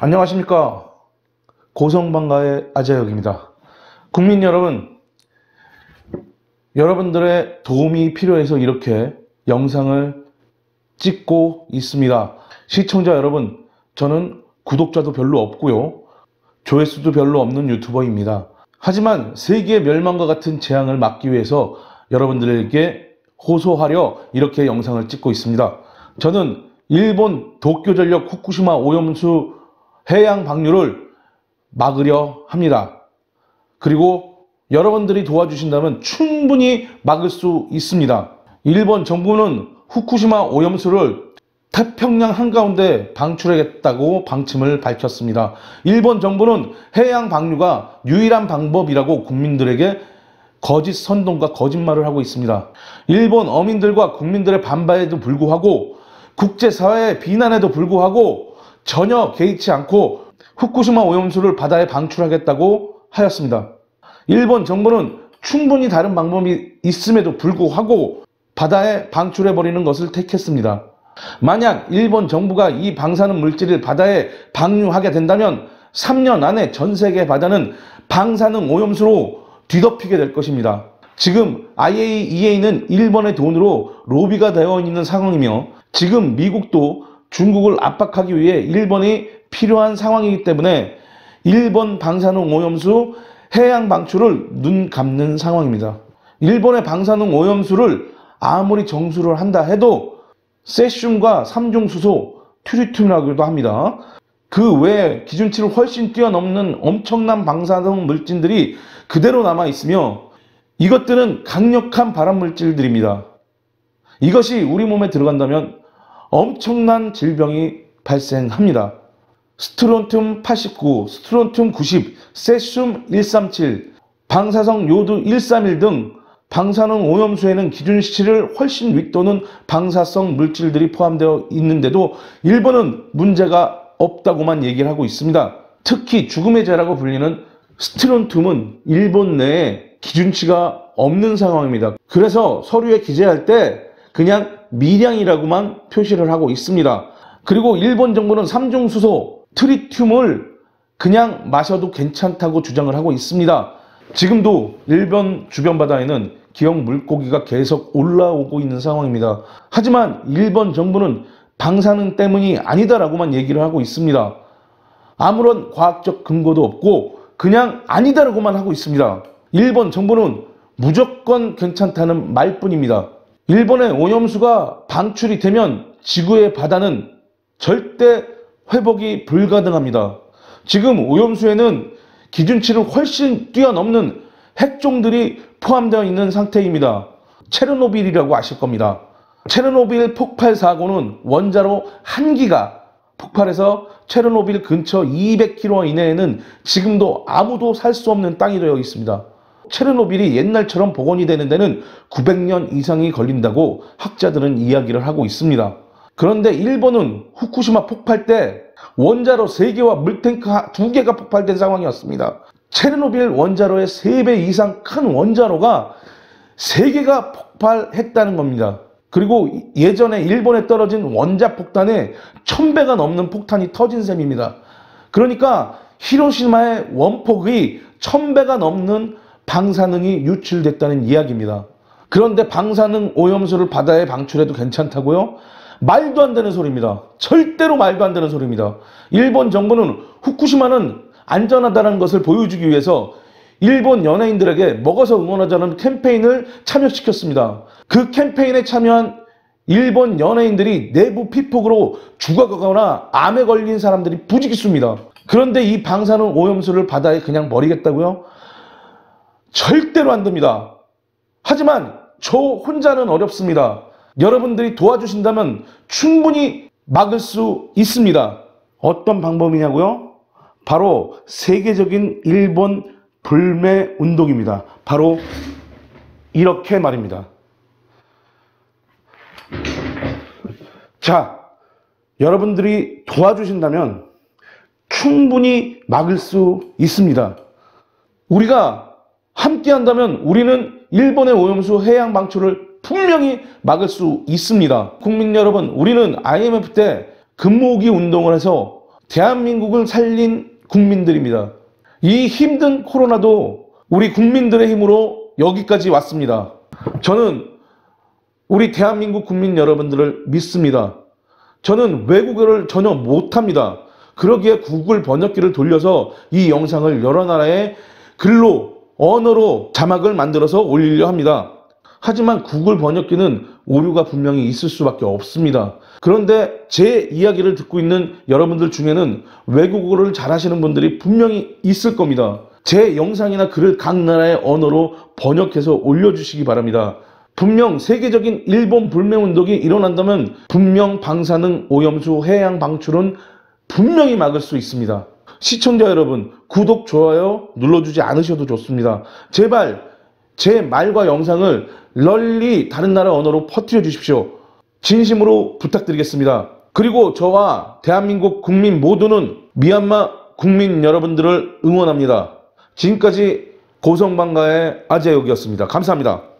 안녕하십니까. 고성방가의 아재혁입니다. 국민 여러분, 여러분들의 도움이 필요해서 이렇게 영상을 찍고 있습니다. 시청자 여러분, 저는 구독자도 별로 없고요, 조회수도 별로 없는 유튜버입니다. 하지만 세계의 멸망과 같은 재앙을 막기 위해서 여러분들에게 호소하려 이렇게 영상을 찍고 있습니다. 저는 일본 도쿄전력 후쿠시마 오염수 해양 방류를 막으려 합니다. 그리고 여러분들이 도와주신다면 충분히 막을 수 있습니다. 일본 정부는 후쿠시마 오염수를 태평양 한가운데 방출하겠다고 방침을 밝혔습니다. 일본 정부는 해양 방류가 유일한 방법이라고 국민들에게 거짓 선동과 거짓말을 하고 있습니다. 일본 어민들과 국민들의 반발에도 불구하고, 국제사회의 비난에도 불구하고 전혀 개의치 않고 후쿠시마 오염수를 바다에 방출하겠다고 하였습니다. 일본 정부는 충분히 다른 방법이 있음에도 불구하고 바다에 방출해버리는 것을 택했습니다. 만약 일본 정부가 이 방사능 물질을 바다에 방류하게 된다면 3년 안에 전 세계 바다는 방사능 오염수로 뒤덮이게 될 것입니다. 지금 IAEA는 일본의 돈으로 로비가 되어 있는 상황이며, 지금 미국도 중국을 압박하기 위해 일본이 필요한 상황이기 때문에 일본 방사능 오염수 해양 방출을 눈 감는 상황입니다. 일본의 방사능 오염수를 아무리 정수를 한다 해도 세슘과 삼중수소, 트리튬이라고도 합니다. 그 외에 기준치를 훨씬 뛰어넘는 엄청난 방사능 물질들이 그대로 남아 있으며, 이것들은 강력한 발암 물질들입니다. 이것이 우리 몸에 들어간다면 엄청난 질병이 발생합니다. 스트론튬 89, 스트론튬 90, 세슘 137, 방사성 요드 131 등 방사능 오염수에는 기준치를 훨씬 윗도는 방사성 물질들이 포함되어 있는데도 일본은 문제가 없다고만 얘기를 하고 있습니다. 특히 죽음의 죄라고 불리는 스트론튬은 일본 내에 기준치가 없는 상황입니다. 그래서 서류에 기재할 때 그냥 미량이라고만 표시를 하고 있습니다. 그리고 일본 정부는 삼중수소, 트리튬을 그냥 마셔도 괜찮다고 주장을 하고 있습니다. 지금도 일본 주변 바다에는 기형 물고기가 계속 올라오고 있는 상황입니다. 하지만 일본 정부는 방사능 때문이 아니다라고만 얘기를 하고 있습니다. 아무런 과학적 근거도 없고 그냥 아니다라고만 하고 있습니다. 일본 정부는 무조건 괜찮다는 말뿐입니다. 일본의 오염수가 방출이 되면 지구의 바다는 절대 회복이 불가능합니다. 지금 오염수에는 기준치를 훨씬 뛰어넘는 핵종들이 포함되어 있는 상태입니다. 체르노빌이라고 아실 겁니다. 체르노빌 폭발 사고는 원자로 1기가 폭발해서 체르노빌 근처 200km 이내에는 지금도 아무도 살 수 없는 땅이 되어 있습니다. 체르노빌이 옛날처럼 복원이 되는 데는 900년 이상이 걸린다고 학자들은 이야기를 하고 있습니다. 그런데 일본은 후쿠시마 폭발 때 원자로 3개와 물탱크 2개가 폭발된 상황이었습니다. 체르노빌 원자로의 3배 이상 큰 원자로가 3개가 폭발했다는 겁니다. 그리고 예전에 일본에 떨어진 원자폭탄에 1000배가 넘는 폭탄이 터진 셈입니다. 그러니까 히로시마의 원폭이 1000배가 넘는 방사능이 유출됐다는 이야기입니다. 그런데 방사능 오염수를 바다에 방출해도 괜찮다고요? 말도 안 되는 소리입니다. 절대로 말도 안 되는 소리입니다. 일본 정부는 후쿠시마는 안전하다는 것을 보여주기 위해서 일본 연예인들에게 먹어서 응원하자는 캠페인을 참여시켰습니다. 그 캠페인에 참여한 일본 연예인들이 내부 피폭으로 죽어가거나 암에 걸린 사람들이 부지기수입니다. 그런데 이 방사능 오염수를 바다에 그냥 버리겠다고요? 절대로 안 됩니다. 하지만 저 혼자는 어렵습니다. 여러분들이 도와주신다면 충분히 막을 수 있습니다. 어떤 방법이냐고요? 바로 세계적인 일본 불매 운동입니다. 바로 이렇게 말입니다. 자, 여러분들이 도와주신다면 충분히 막을 수 있습니다. 우리가 함께 한다면 우리는 일본의 오염수 해양 방출을 분명히 막을 수 있습니다. 국민 여러분, 우리는 IMF 때 금모으기 운동을 해서 대한민국을 살린 국민들입니다. 이 힘든 코로나도 우리 국민들의 힘으로 여기까지 왔습니다. 저는 우리 대한민국 국민 여러분들을 믿습니다. 저는 외국어를 전혀 못합니다. 그러기에 구글 번역기를 돌려서 이 영상을 여러 나라의 글로, 언어로 자막을 만들어서 올리려 합니다. 하지만 구글 번역기는 오류가 분명히 있을 수밖에 없습니다. 그런데 제 이야기를 듣고 있는 여러분들 중에는 외국어를 잘하시는 분들이 분명히 있을 겁니다. 제 영상이나 글을 각 나라의 언어로 번역해서 올려주시기 바랍니다. 분명 세계적인 일본 불매운동이 일어난다면 분명 방사능 오염수 해양 방출은 분명히 막을 수 있습니다. 시청자 여러분, 구독, 좋아요 눌러주지 않으셔도 좋습니다. 제발 제 말과 영상을 널리 다른 나라 언어로 퍼뜨려 주십시오. 진심으로 부탁드리겠습니다. 그리고 저와 대한민국 국민 모두는 미얀마 국민 여러분들을 응원합니다. 지금까지 고성방가의 아재혁이었습니다. 감사합니다.